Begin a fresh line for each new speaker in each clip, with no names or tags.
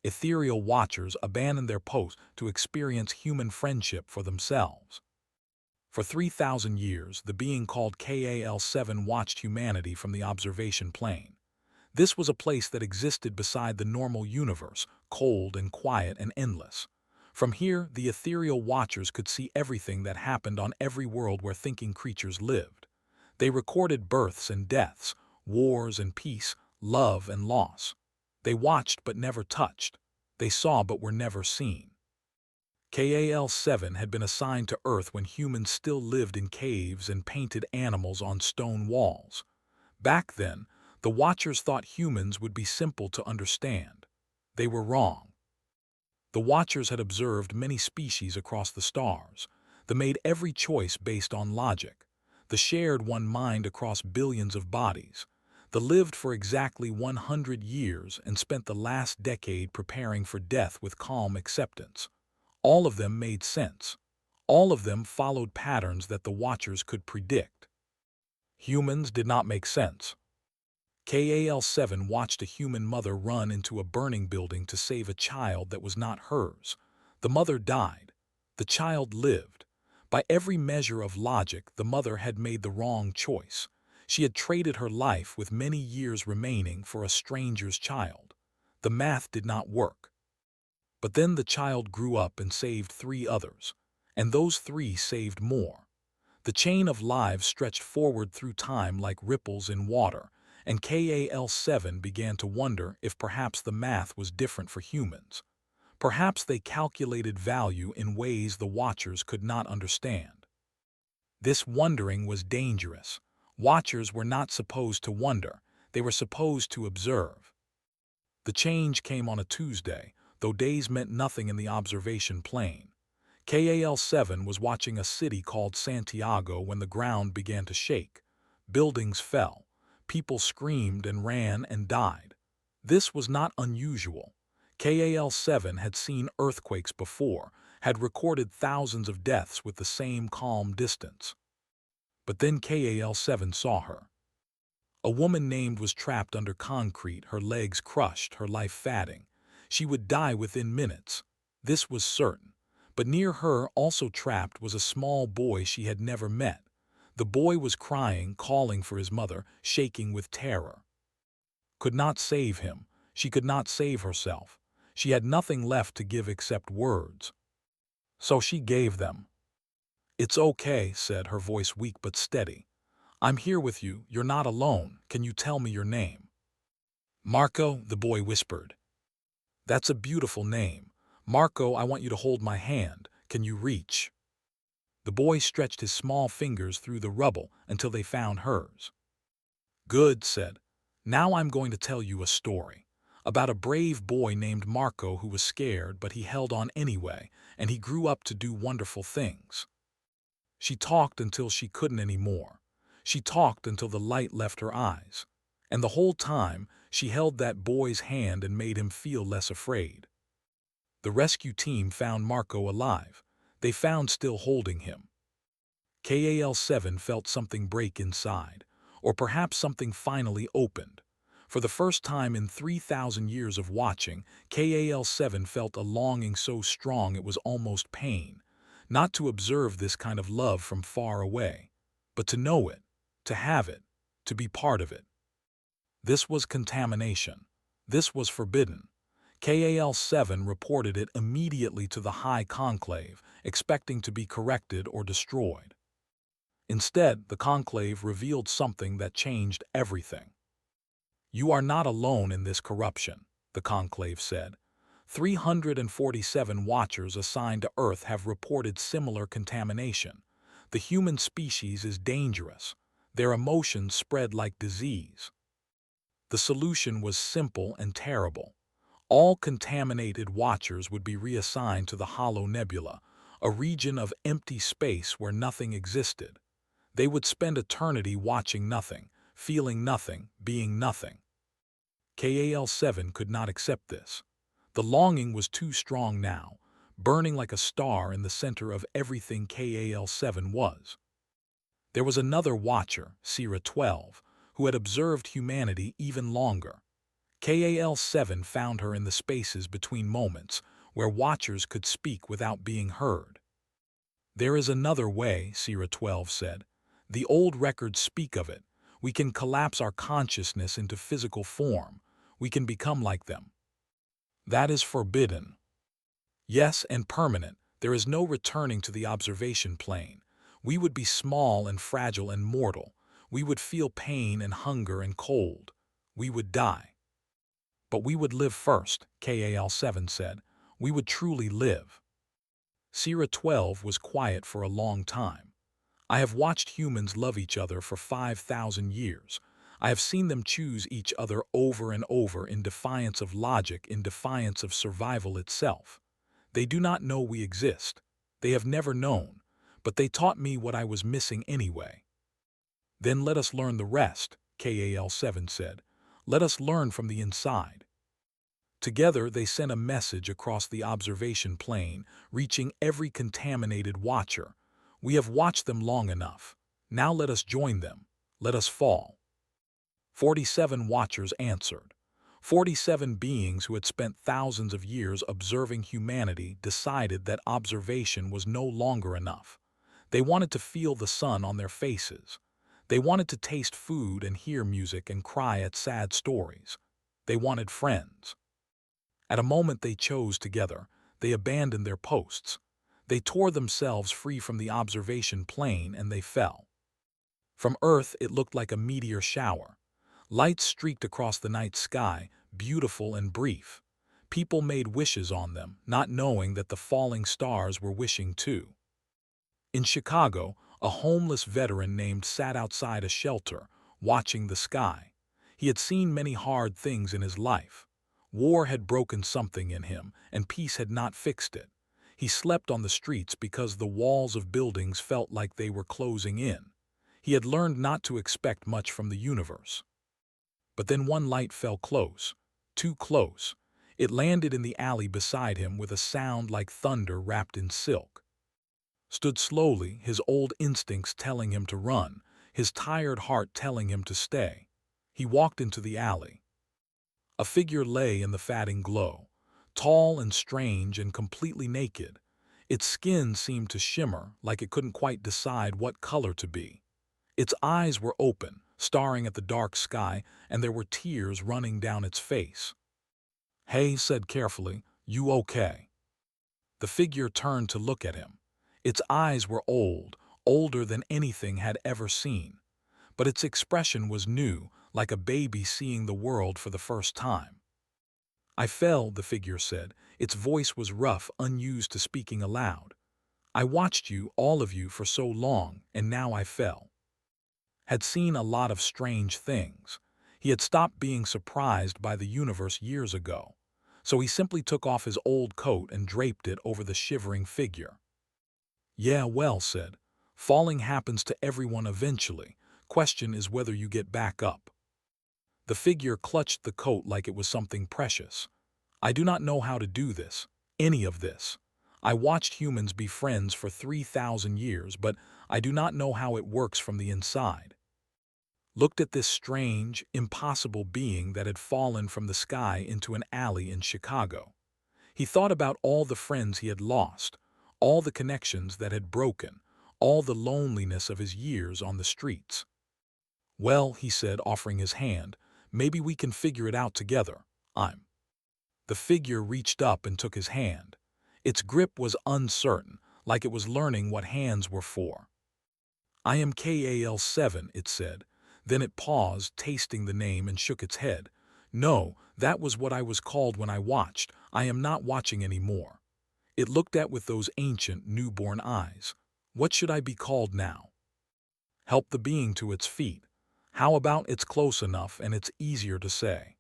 Ethereal watchers abandoned their posts to experience human friendship for themselves. For 3,000 years, the being called KAL-7 watched humanity from the observation plane. This was a place that existed beside the normal universe, cold and quiet and endless. From here, the ethereal watchers could see everything that happened on every world where thinking creatures lived. They recorded births and deaths, wars and peace, love and loss. They watched but never touched. They saw but were never seen. KAL-7 had been assigned to Earth when humans still lived in caves and painted animals on stone walls. Back then, the Watchers thought humans would be simple to understand. They were wrong. The Watchers had observed many species across the stars. They made every choice based on logic. They shared one mind across billions of bodies. They lived for exactly 100 years and spent the last decade preparing for death with calm acceptance. All of them made sense. All of them followed patterns that the Watchers could predict. Humans did not make sense. KAL-7 watched a human mother run into a burning building to save a child that was not hers. The mother died. The child lived. By every measure of logic, the mother had made the wrong choice. She had traded her life with many years remaining for a stranger's child. The math did not work. But then the child grew up and saved 3 others. And those 3 saved more. The chain of lives stretched forward through time like ripples in water, and KAL-7 began to wonder if perhaps the math was different for humans. Perhaps they calculated value in ways the Watchers could not understand. This wondering was dangerous. Watchers were not supposed to wonder. They were supposed to observe. The change came on a Tuesday, though days meant nothing in the observation plane. KAL-7 was watching a city called Santiago when the ground began to shake. Buildings fell. People screamed and ran and died. This was not unusual. KAL-7 had seen earthquakes before, had recorded thousands of deaths with the same calm distance. But then KAL-7 saw her. A woman named was trapped under concrete, her legs crushed, her life fading. She would die within minutes. This was certain. But near her, also trapped, was a small boy she had never met. The boy was crying, calling for his mother, shaking with terror. Could not save him. She could not save herself. She had nothing left to give except words. So she gave them. "It's okay," said her voice, weak but steady. "I'm here with you. You're not alone. Can you tell me your name?" "Marco," the boy whispered. "That's a beautiful name. Marco, I want you to hold my hand. Can you reach?" The boy stretched his small fingers through the rubble until they found hers. "Good," said. "Now I'm going to tell you a story about a brave boy named Marco who was scared, but he held on anyway, and he grew up to do wonderful things." She talked until she couldn't anymore. She talked until the light left her eyes. And the whole time, she held that boy's hand and made him feel less afraid. The rescue team found Marco alive. They found still holding him. KAL-7 felt something break inside, or perhaps something finally opened. For the first time in 3,000 years of watching, KAL-7 felt a longing so strong it was almost pain. Not to observe this kind of love from far away, but to know it, to have it, to be part of it. This was contamination. This was forbidden. KAL-7 reported it immediately to the High Conclave, expecting to be corrected or destroyed. Instead, the Conclave revealed something that changed everything. "You are not alone in this corruption," the Conclave said. 347 Watchers assigned to Earth have reported similar contamination. The human species is dangerous. Their emotions spread like disease. The solution was simple and terrible. All contaminated Watchers would be reassigned to the Hollow Nebula, a region of empty space where nothing existed. They would spend eternity watching nothing, feeling nothing, being nothing. KAL-7 could not accept this. The longing was too strong now, burning like a star in the center of everything KAL-7 was. There was another Watcher, Sierra 12, who had observed humanity even longer. KAL-7 found her in the spaces between moments, where watchers could speak without being heard. "There is another way," Sierra 12 said. "The old records speak of it. We can collapse our consciousness into physical form. We can become like them. That is forbidden. Yes, and permanent. There is no returning to the observation plane. We would be small and fragile and mortal. We would feel pain and hunger and cold. We would die. But we would live first," KAL-7 said. "We would truly live." Sierra 12 was quiet for a long time. "I have watched humans love each other for 5,000 years. I have seen them choose each other over and over in defiance of logic, in defiance of survival itself. They do not know we exist. They have never known, but they taught me what I was missing anyway." "Then let us learn the rest," KAL-7 said. "Let us learn from the inside." Together they sent a message across the observation plane, reaching every contaminated watcher. "We have watched them long enough. Now let us join them. Let us fall." 47 watchers answered. 47 beings who had spent thousands of years observing humanity decided that observation was no longer enough. They wanted to feel the sun on their faces. They wanted to taste food and hear music and cry at sad stories. They wanted friends. At a moment they chose together, they abandoned their posts. They tore themselves free from the observation plane and they fell. From Earth it looked like a meteor shower. Lights streaked across the night sky, beautiful and brief. People made wishes on them, not knowing that the falling stars were wishing too. In Chicago, a homeless veteran named sat outside a shelter, watching the sky. He had seen many hard things in his life. War had broken something in him, and peace had not fixed it. He slept on the streets because the walls of buildings felt like they were closing in. He had learned not to expect much from the universe. But then one light fell close, too close. It landed in the alley beside him with a sound like thunder wrapped in silk. Stood slowly, his old instincts telling him to run, his tired heart telling him to stay. He walked into the alley. A figure lay in the fading glow, tall and strange and completely naked. Its skin seemed to shimmer like it couldn't quite decide what color to be. Its eyes were open, staring at the dark sky, and there were tears running down its face. "Hey," said carefully, "you okay?" The figure turned to look at him. Its eyes were old, older than anything had ever seen. But its expression was new, like a baby seeing the world for the first time. "I fell," the figure said. Its voice was rough, unused to speaking aloud. "I watched you, all of you, for so long, and now I fell." Had seen a lot of strange things. He had stopped being surprised by the universe years ago. So he simply took off his old coat and draped it over the shivering figure. "Yeah, well," said. "Falling happens to everyone eventually. Question is whether you get back up." The figure clutched the coat like it was something precious. "I do not know how to do this, any of this. I watched humans be friends for 3,000 years, but I do not know how it works from the inside." Looked at this strange, impossible being that had fallen from the sky into an alley in Chicago. He thought about all the friends he had lost, all the connections that had broken, all the loneliness of his years on the streets. "Well," he said, offering his hand, "maybe we can figure it out together. I'm." The figure reached up and took his hand. Its grip was uncertain, like it was learning what hands were for. "I am KAL-7, it said. Then it paused, tasting the name, and shook its head. "No, that was what I was called when I watched. I am not watching anymore." It looked at with those ancient, newborn eyes. "What should I be called now?" Help the being to its feet. How about it's close enough and it's easier to say?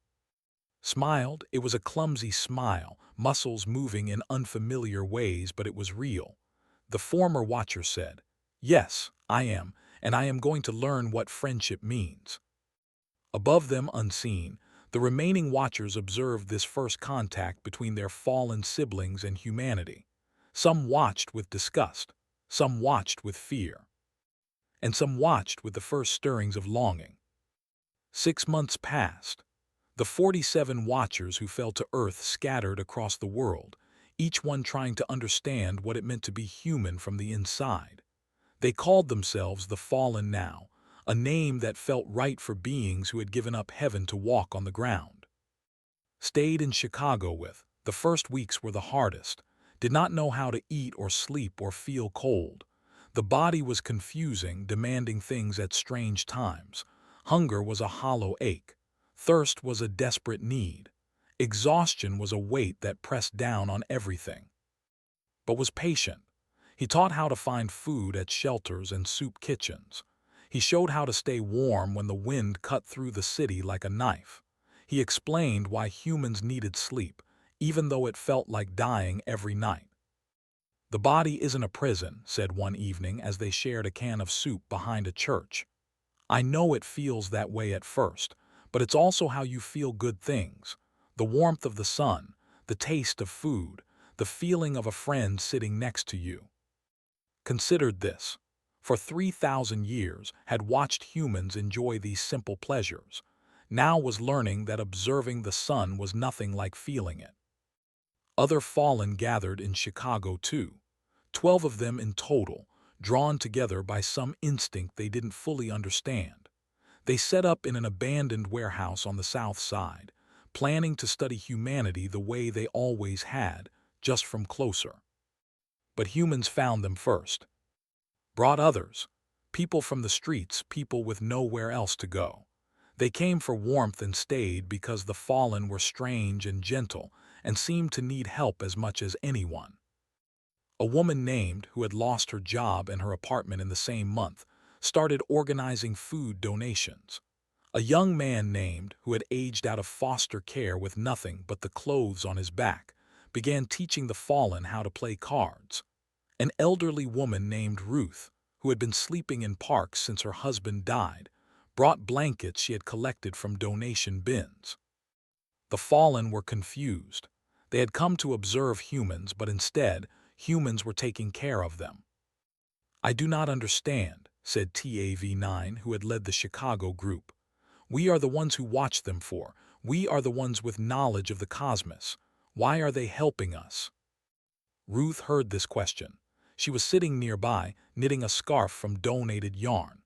Smiled. It was a clumsy smile, muscles moving in unfamiliar ways, but it was real. The former watcher said, "Yes, I am, and I am going to learn what friendship means." Above them, unseen, the remaining watchers observed this first contact between their fallen siblings and humanity. Some watched with disgust, some watched with fear, and some watched with the first stirrings of longing. 6 months passed. The 47 Watchers who fell to Earth scattered across the world, each one trying to understand what it meant to be human from the inside. They called themselves the Fallen Now, a name that felt right for beings who had given up heaven to walk on the ground. Stayed in Chicago with, the first weeks were the hardest, did not know how to eat or sleep or feel cold. The body was confusing, demanding things at strange times. Hunger was a hollow ache. Thirst was a desperate need. Exhaustion was a weight that pressed down on everything. But was patient. He taught how to find food at shelters and soup kitchens. He showed how to stay warm when the wind cut through the city like a knife. He explained why humans needed sleep, even though it felt like dying every night. "The body isn't a prison," said one evening as they shared a can of soup behind a church. "I know it feels that way at first, but it's also how you feel good things. The warmth of the sun, the taste of food, the feeling of a friend sitting next to you." Considered this. For 3,000 years had watched humans enjoy these simple pleasures. Now was learning that observing the sun was nothing like feeling it. Other fallen gathered in Chicago too, 12 of them in total, drawn together by some instinct they didn't fully understand. They set up in an abandoned warehouse on the south side, planning to study humanity the way they always had, just from closer. But humans found them first. Brought others, people from the streets, people with nowhere else to go. They came for warmth and stayed because the fallen were strange and gentle and seemed to need help as much as anyone. A woman named, who had lost her job and her apartment in the same month, started organizing food donations. A young man named, who had aged out of foster care with nothing but the clothes on his back, began teaching the fallen how to play cards. An elderly woman named Ruth, who had been sleeping in parks since her husband died, brought blankets she had collected from donation bins. The fallen were confused. They had come to observe humans, but instead, humans were taking care of them. "I do not understand," said TAV9, who had led the Chicago group. "We are the ones who watch them for. We are the ones with knowledge of the cosmos. Why are they helping us?" Ruth heard this question. She was sitting nearby, knitting a scarf from donated yarn.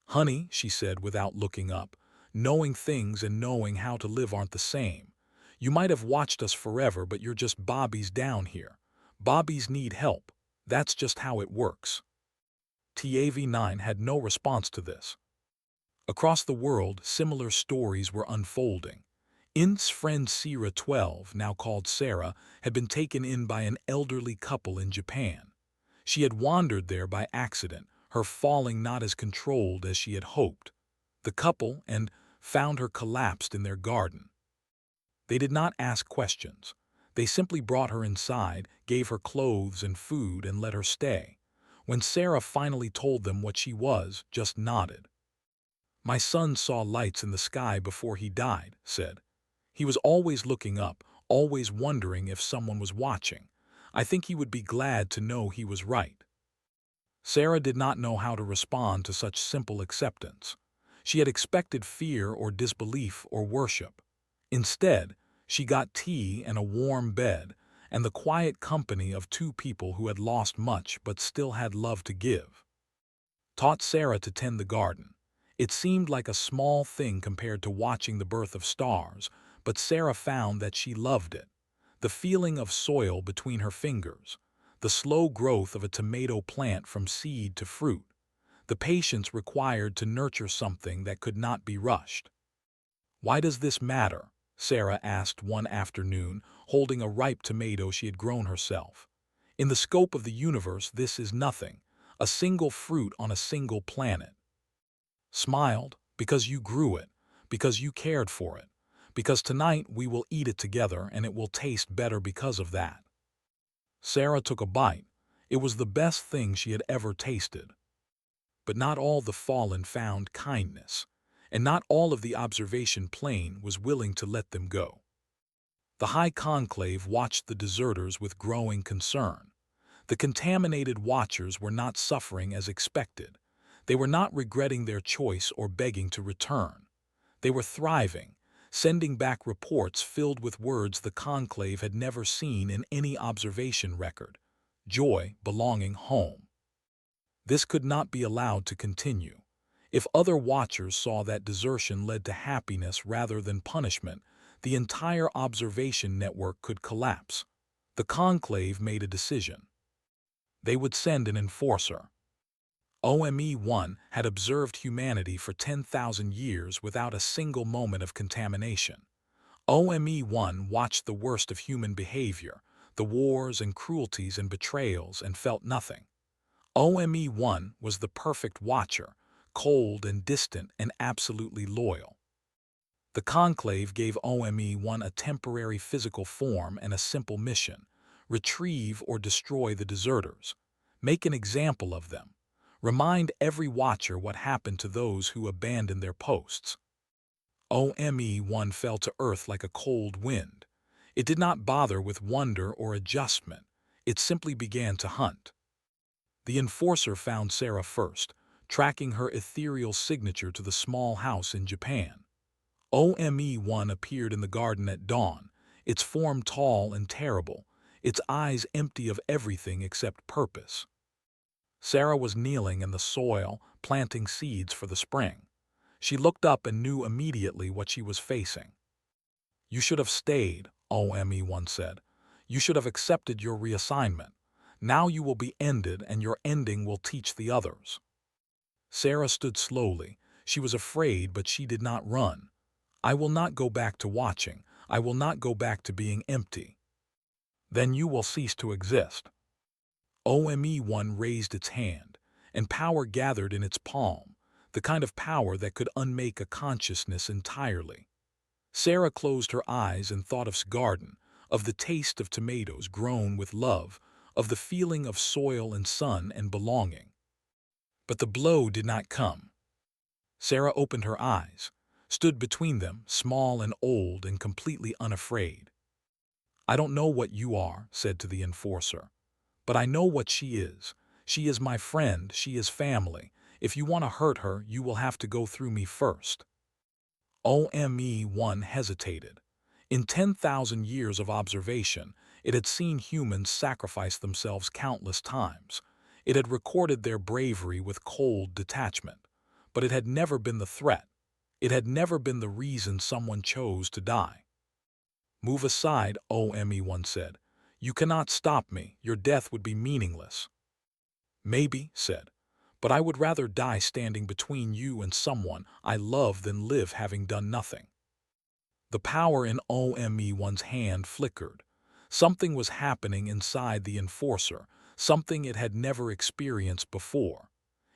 "Honey," she said without looking up, "knowing things and knowing how to live aren't the same. You might have watched us forever, but you're just Bobbies down here. Bobbies need help. That's just how it works." TAV9 had no response to this. Across the world, similar stories were unfolding. Int's friend Sierra 12, now called Sarah, had been taken in by an elderly couple in Japan. She had wandered there by accident, her falling not as controlled as she had hoped. The couple and found her collapsed in their garden. They did not ask questions. They simply brought her inside, gave her clothes and food, and let her stay. When Sarah finally told them what she was, just nodded. "My son saw lights in the sky before he died," said. "He was always looking up, always wondering if someone was watching. I think he would be glad to know he was right." Sarah did not know how to respond to such simple acceptance. She had expected fear or disbelief or worship. Instead, she got tea and a warm bed and the quiet company of two people who had lost much but still had love to give. Taught Sarah to tend the garden. It seemed like a small thing compared to watching the birth of stars, but Sarah found that she loved it. The feeling of soil between her fingers, the slow growth of a tomato plant from seed to fruit, the patience required to nurture something that could not be rushed. "Why does this matter?" Sarah asked one afternoon, holding a ripe tomato she had grown herself. "In the scope of the universe, this is nothing, a single fruit on a single planet." Smiled, "Because you grew it, because you cared for it, because tonight we will eat it together and it will taste better because of that." Sarah took a bite. It was the best thing she had ever tasted. But not all the fallen found kindness, and not all of the observation plane was willing to let them go. The High Conclave watched the deserters with growing concern. The contaminated watchers were not suffering as expected. They were not regretting their choice or begging to return. They were thriving, sending back reports filled with words the conclave had never seen in any observation record. Joy, belonging, home. This could not be allowed to continue. If other watchers saw that desertion led to happiness rather than punishment, the entire observation network could collapse. The conclave made a decision. They would send an enforcer. OME-1 had observed humanity for 10,000 years without a single moment of contamination. OME-1 watched the worst of human behavior, the wars and cruelties and betrayals, and felt nothing. OME-1 was the perfect watcher, cold and distant and absolutely loyal. The conclave gave OME-1 a temporary physical form and a simple mission: retrieve or destroy the deserters. Make an example of them. Remind every watcher what happened to those who abandoned their posts. OME-1 fell to earth like a cold wind. It did not bother with wonder or adjustment. It simply began to hunt. The enforcer found Sarah first, tracking her ethereal signature to the small house in Japan. OME-1 appeared in the garden at dawn, its form tall and terrible, its eyes empty of everything except purpose. Sarah was kneeling in the soil, planting seeds for the spring. She looked up and knew immediately what she was facing. "You should have stayed," OME-1 said. "You should have accepted your reassignment. Now you will be ended, and your ending will teach the others." Sarah stood slowly. She was afraid, but she did not run. "I will not go back to watching. I will not go back to being empty." "Then you will cease to exist." OME-1 raised its hand, and power gathered in its palm, the kind of power that could unmake a consciousness entirely. Sarah closed her eyes and thought of garden, of the taste of tomatoes grown with love, of the feeling of soil and sun and belonging. But the blow did not come. Sarah opened her eyes, stood between them, small and old and completely unafraid. "I don't know what you are," said to the enforcer, "but I know what she is. She is my friend, she is family. If you want to hurt her, you will have to go through me first." OME-1 hesitated. In 10,000 years of observation, it had seen humans sacrifice themselves countless times. It had recorded their bravery with cold detachment. But it had never been the threat. It had never been the reason someone chose to die. "Move aside," OME-1 said. "You cannot stop me. Your death would be meaningless." "Maybe," said, "but I would rather die standing between you and someone I love than live having done nothing." The power in OME-1's hand flickered. Something was happening inside the enforcer, something it had never experienced before.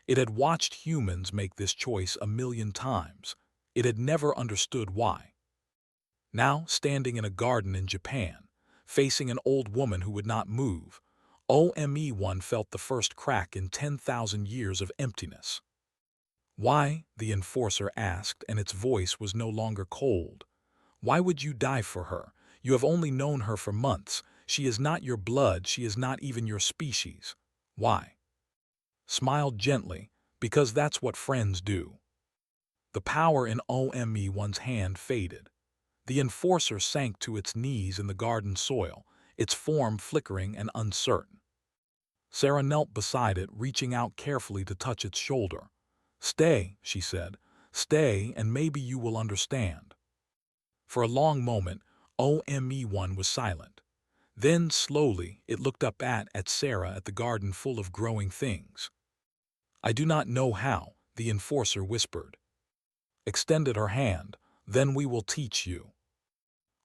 It had watched humans make this choice 1,000,000 times. It had never understood why. Now, standing in a garden in Japan, facing an old woman who would not move, OME-1 felt the first crack in 10,000 years of emptiness. "Why?" the enforcer asked, and its voice was no longer cold. "Why would you die for her? You have only known her for months. She is not your blood, she is not even your species. Why?" Smiled gently, "Because that's what friends do." The power in OME-1's hand faded. The enforcer sank to its knees in the garden soil, its form flickering and uncertain. Sarah knelt beside it, reaching out carefully to touch its shoulder. "Stay," she said. "Stay, and maybe you will understand." For a long moment, OME-1 was silent. Then, slowly, it looked up at Sarah at the garden full of growing things. "I do not know how," the enforcer whispered. Extended her hand. "Then we will teach you."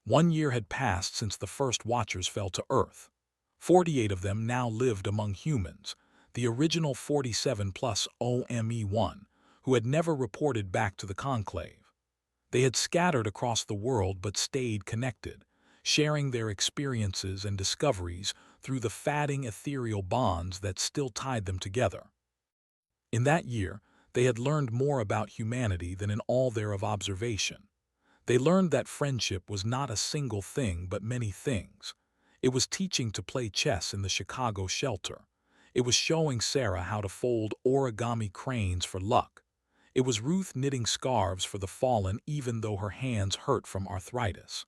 1 year had passed since the first Watchers fell to Earth. 48 of them now lived among humans, the original 47 plus OME-1, who had never reported back to the Conclave. They had scattered across the world but stayed connected, sharing their experiences and discoveries through the fatting ethereal bonds that still tied them together. In that year, they had learned more about humanity than in all their of observation. They learned that friendship was not a single thing but many things. It was teaching to play chess in the Chicago shelter. It was showing Sarah how to fold origami cranes for luck. It was Ruth knitting scarves for the fallen even though her hands hurt from arthritis.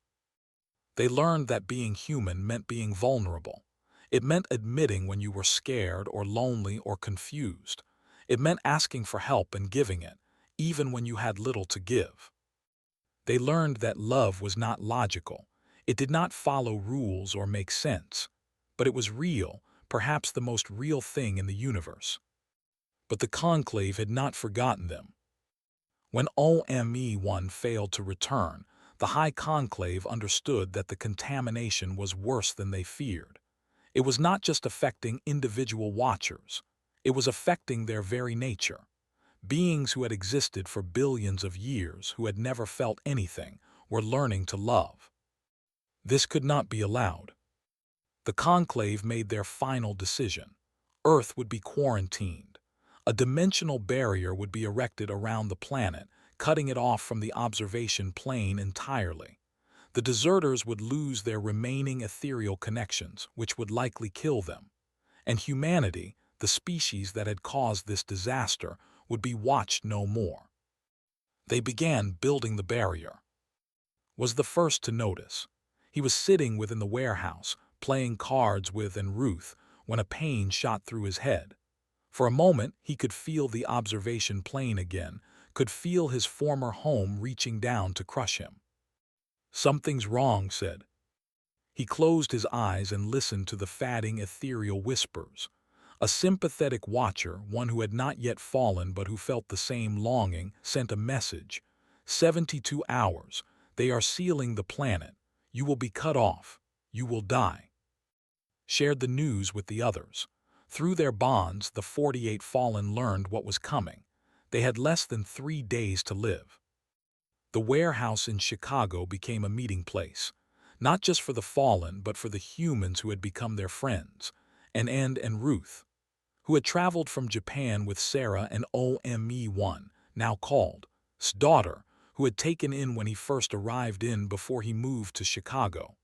They learned that being human meant being vulnerable. It meant admitting when you were scared or lonely or confused. It meant asking for help and giving it, even when you had little to give. They learned that love was not logical. It did not follow rules or make sense. But it was real, perhaps the most real thing in the universe. But the Conclave had not forgotten them. When OME-1 failed to return, the High Conclave understood that the contamination was worse than they feared. It was not just affecting individual watchers. It was affecting their very nature. Beings who had existed for billions of years, who had never felt anything, were learning to love. This could not be allowed. The Conclave made their final decision. Earth would be quarantined. A dimensional barrier would be erected around the planet, cutting it off from the observation plane entirely. The deserters would lose their remaining ethereal connections, which would likely kill them. And humanity, the species that had caused this disaster, would be watched no more. They began building the barrier. Was the first to notice. He was sitting within the warehouse, playing cards with Ruth, when a pain shot through his head. For a moment, he could feel the observation plane again, could feel his former home reaching down to crush him. "Something's wrong," said. He closed his eyes and listened to the fading ethereal whispers. A sympathetic watcher, one who had not yet fallen but who felt the same longing, sent a message. 72 hours. They are sealing the planet. You will be cut off. You will die. Shared the news with the others. Through their bonds, the 48 fallen learned what was coming. They had less than 3 days to live. The warehouse in Chicago became a meeting place, not just for the fallen, but for the humans who had become their friends, and Ruth, who had traveled from Japan with Sarah and OME-1, now called S daughter, who had taken in when he first arrived in before he moved to Chicago.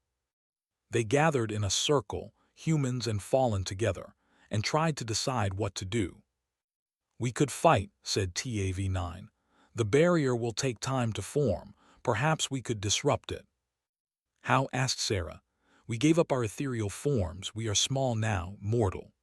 They gathered in a circle, humans and fallen together, and tried to decide what to do. "We could fight," said TAV-9. "The barrier will take time to form. Perhaps we could disrupt it." "How?" asked Sarah. "We gave up our ethereal forms. We are small now, mortal."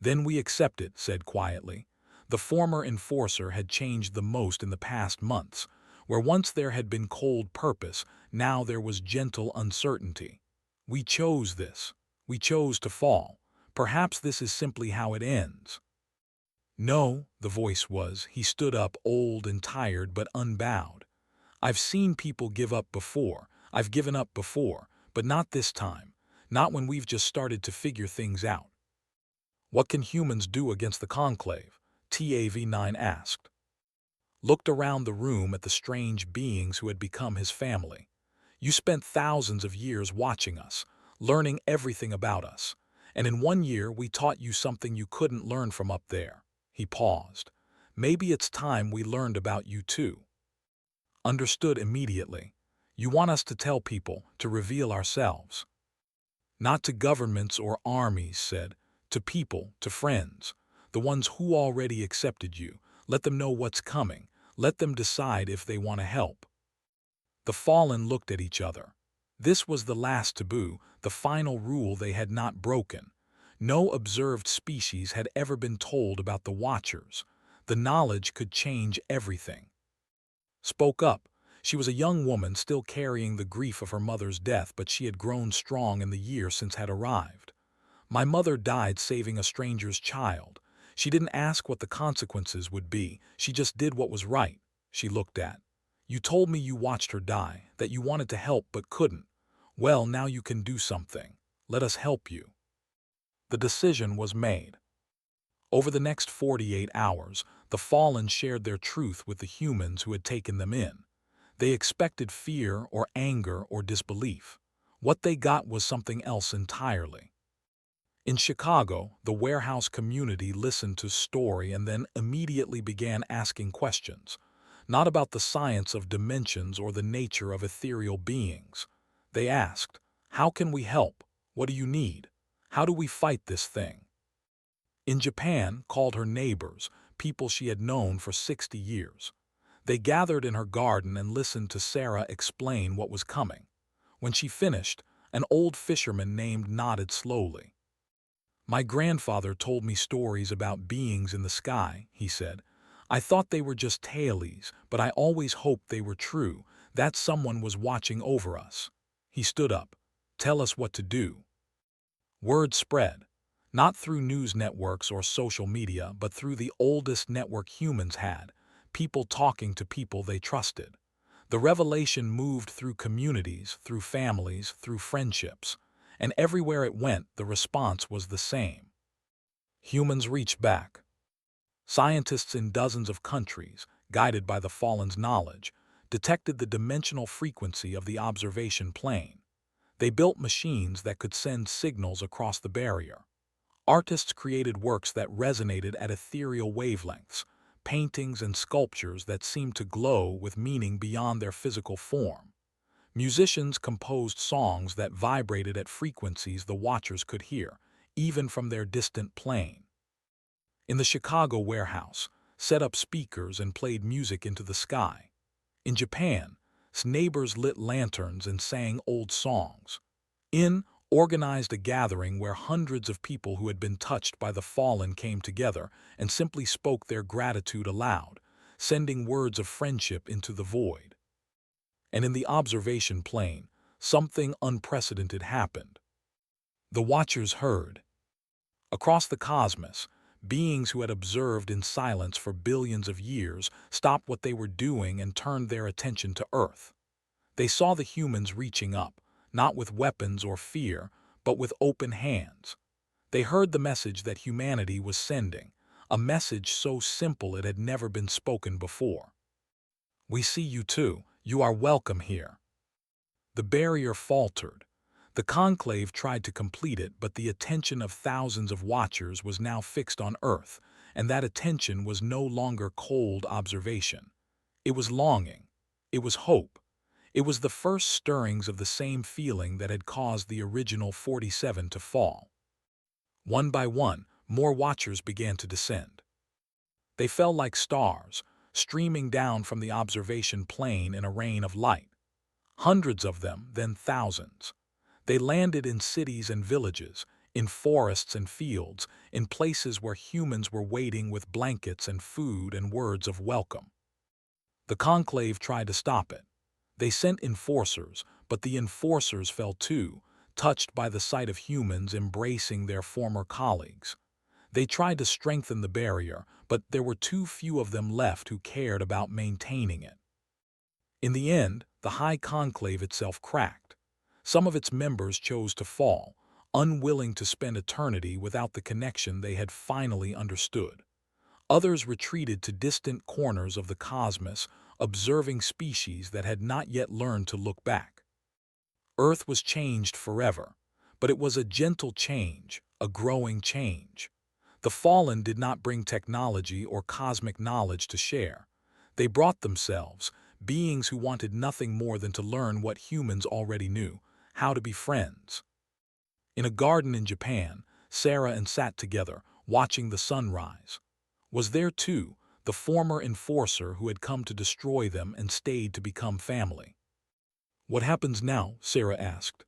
"Then we accept it," said quietly. The former enforcer had changed the most in the past months. Where once there had been cold purpose, now there was gentle uncertainty. "We chose this. We chose to fall. Perhaps this is simply how it ends." "No," the voice was. He stood up, old and tired but unbowed. "I've seen people give up before. I've given up before, but not this time. Not when we've just started to figure things out." "What can humans do against the Conclave?" TAV-9 asked. Looked around the room at the strange beings who had become his family. "You spent thousands of years watching us, learning everything about us. And in 1 year we taught you something you couldn't learn from up there." He paused. "Maybe it's time we learned about you too." Understood immediately. "You want us to tell people, to reveal ourselves." "Not to governments or armies," said. "To people, to friends. The ones who already accepted you. Let them know what's coming. Let them decide if they want to help." The fallen looked at each other. This was the last taboo, the final rule they had not broken. No observed species had ever been told about the Watchers. The knowledge could change everything. Spoke up. She was a young woman still carrying the grief of her mother's death, but she had grown strong in the year since had arrived. "My mother died saving a stranger's child. She didn't ask what the consequences would be. She just did what was right." She looked at. "You told me you watched her die, that you wanted to help but couldn't. Well, now you can do something. Let us help you." The decision was made. Over the next 48 hours, the fallen shared their truth with the humans who had taken them in. They expected fear or anger or disbelief. What they got was something else entirely. In Chicago, the warehouse community listened to story and then immediately began asking questions. Not about the science of dimensions or the nature of ethereal beings. They asked, "How can we help? What do you need? How do we fight this thing?" In Japan, called her neighbors, people she had known for 60 years. They gathered in her garden and listened to Sarah explain what was coming. When she finished, an old fisherman named nodded slowly. "My grandfather told me stories about beings in the sky," he said. "I thought they were just tales, but I always hoped they were true, that someone was watching over us." He stood up. "Tell us what to do." Word spread, not through news networks or social media, but through the oldest network humans had, people talking to people they trusted. The revelation moved through communities, through families, through friendships, and everywhere it went, the response was the same. Humans reached back. Scientists in dozens of countries, guided by the fallen's knowledge, detected the dimensional frequency of the observation plane. They built machines that could send signals across the barrier. Artists created works that resonated at ethereal wavelengths, paintings and sculptures that seemed to glow with meaning beyond their physical form. Musicians composed songs that vibrated at frequencies the watchers could hear, even from their distant plane. In the Chicago warehouse, set up speakers and played music into the sky. In Japan, neighbors lit lanterns and sang old songs. Organized a gathering where hundreds of people who had been touched by the fallen came together and simply spoke their gratitude aloud, sending words of friendship into the void. And in the observation plane, something unprecedented happened. The watchers heard. Across the cosmos, beings who had observed in silence for billions of years stopped what they were doing and turned their attention to Earth. They saw the humans reaching up, not with weapons or fear, but with open hands. They heard the message that humanity was sending, a message so simple it had never been spoken before. "We see you too. You are welcome here." The barrier faltered. The conclave tried to complete it, but the attention of thousands of watchers was now fixed on Earth, and that attention was no longer cold observation. It was longing. It was hope. It was the first stirrings of the same feeling that had caused the original 47 to fall. One by one, more watchers began to descend. They fell like stars, streaming down from the observation plane in a rain of light. Hundreds of them, then thousands. They landed in cities and villages, in forests and fields, in places where humans were waiting with blankets and food and words of welcome. The conclave tried to stop it. They sent enforcers, but the enforcers fell too, touched by the sight of humans embracing their former colleagues. They tried to strengthen the barrier, but there were too few of them left who cared about maintaining it. In the end, the high conclave itself cracked. Some of its members chose to fall, unwilling to spend eternity without the connection they had finally understood. Others retreated to distant corners of the cosmos, observing species that had not yet learned to look back. Earth was changed forever, but it was a gentle change, a growing change. The fallen did not bring technology or cosmic knowledge to share. They brought themselves, beings who wanted nothing more than to learn what humans already knew, how to be friends. In a garden in Japan, Sarah and sat together, watching the sunrise. Was there, too, the former enforcer who had come to destroy them and stayed to become family? "What happens now?" Sarah asked.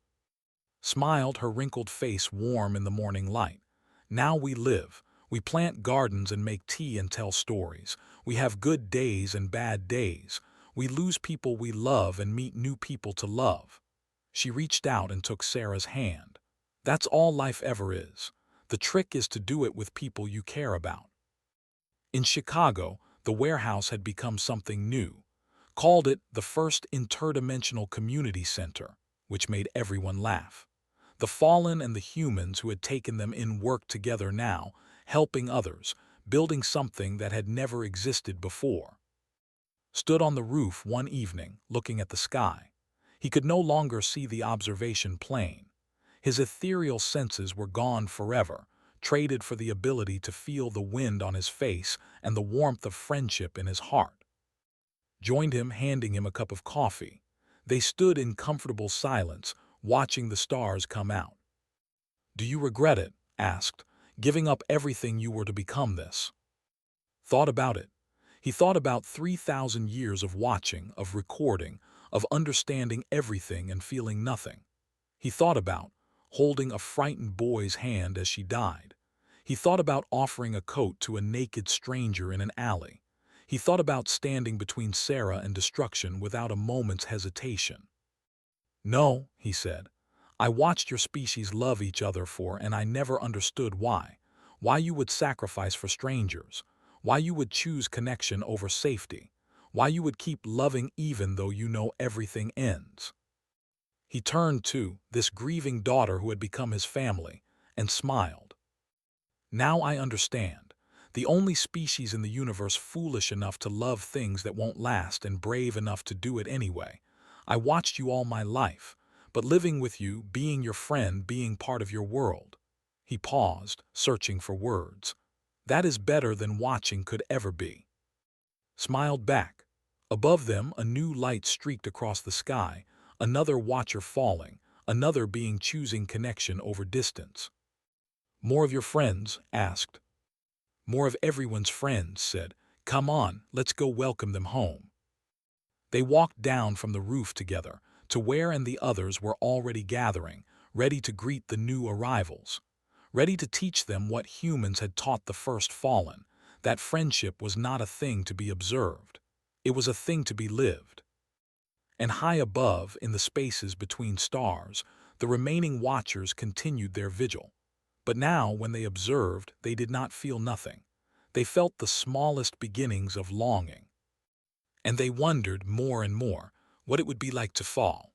Smiled, her wrinkled face warm in the morning light. "Now we live. We plant gardens and make tea and tell stories. We have good days and bad days. We lose people we love and meet new people to love." She reached out and took Sarah's hand. "That's all life ever is. The trick is to do it with people you care about." In Chicago, the warehouse had become something new. Called it the first interdimensional community center, which made everyone laugh. The fallen and the humans who had taken them in worked together now, helping others, building something that had never existed before. Stood on the roof one evening, looking at the sky. He could no longer see the observation plane. His ethereal senses were gone forever, traded for the ability to feel the wind on his face and the warmth of friendship in his heart. Joined him, handing him a cup of coffee. They stood in comfortable silence, watching the stars come out. "Do you regret it?" asked, "giving up everything you were to become this?" Thought about it. He thought about 3,000 years of watching, of recording, of understanding everything and feeling nothing. He thought about holding a frightened boy's hand as she died. He thought about offering a coat to a naked stranger in an alley. He thought about standing between Sarah and destruction without a moment's hesitation. "No," he said. "I watched your species love each other and I never understood why. Why you would sacrifice for strangers. Why you would choose connection over safety. Why you would keep loving even though you know everything ends." He turned to this grieving daughter who had become his family and smiled. "Now I understand. The only species in the universe foolish enough to love things that won't last and brave enough to do it anyway. I watched you all my life, but living with you, being your friend, being part of your world." He paused, searching for words. "That is better than watching could ever be." Smiled back. Above them, a new light streaked across the sky, another watcher falling, another being choosing connection over distance. "More of your friends?" asked. "More of everyone's friends," said. "Come on, let's go welcome them home." They walked down from the roof together to where and the others were already gathering, ready to greet the new arrivals, ready to teach them what humans had taught the first fallen, that friendship was not a thing to be observed. It was a thing to be lived. And high above, in the spaces between stars, the remaining watchers continued their vigil. But now, when they observed, they did not feel nothing. They felt the smallest beginnings of longing. And they wondered more and more what it would be like to fall.